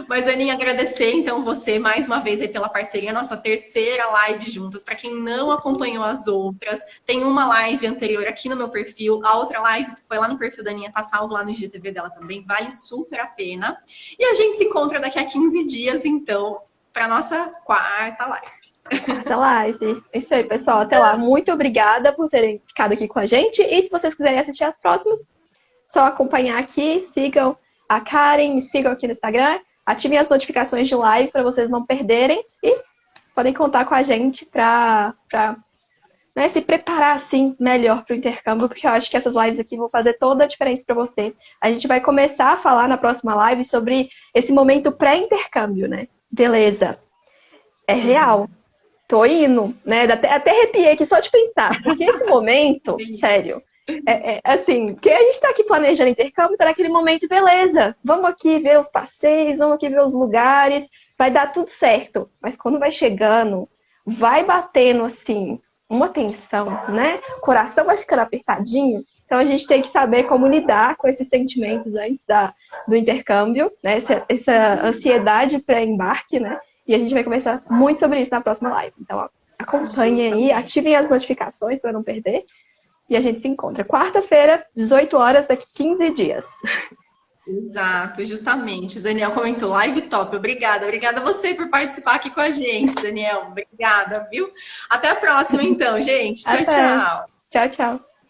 Speaker 1: Mas, Aninha, agradecer então você mais uma vez aí pela parceria, nossa terceira live juntas. Para quem não acompanhou as outras, tem uma live anterior aqui no meu perfil, a outra live foi lá no perfil da Aninha, tá salvo lá no IGTV dela também, vale super a pena. E a gente se encontra daqui a 15 dias, então, para nossa 4ª live.
Speaker 2: Quarta live. É isso aí, pessoal. Até lá. Muito obrigada por terem ficado aqui com a gente. E se vocês quiserem assistir as próximas, só acompanhar aqui, sigam a Karen, me sigam aqui no Instagram, ativem as notificações de live para vocês não perderem e podem contar com a gente para se preparar assim melhor para o intercâmbio, porque eu acho que essas lives aqui vão fazer toda a diferença para você. A gente vai começar a falar na próxima live sobre esse momento pré-intercâmbio, né? Beleza. É real. Tô indo, né? Até arrepiei aqui só de pensar, porque esse momento, sério, assim, porque a gente tá aqui planejando intercâmbio, tá naquele momento, beleza, vamos aqui ver os passeios, vamos aqui ver os lugares, vai dar tudo certo. Mas quando vai chegando, vai batendo, assim, uma tensão, né? O coração vai ficando apertadinho. Então a gente tem que saber como lidar com esses sentimentos antes do intercâmbio, né? Essa ansiedade pré-embarque, né? E a gente vai conversar muito sobre isso na próxima live. Então, acompanhem aí, ativem as notificações para não perder. E a gente se encontra quarta-feira, 18 horas, daqui 15 dias.
Speaker 1: Exato, justamente. O Daniel comentou, live top. Obrigada. Obrigada a você por participar aqui com a gente, Daniel. Obrigada, viu? Até a próxima, então, gente. Tchau, tchau.
Speaker 2: Tchau, tchau.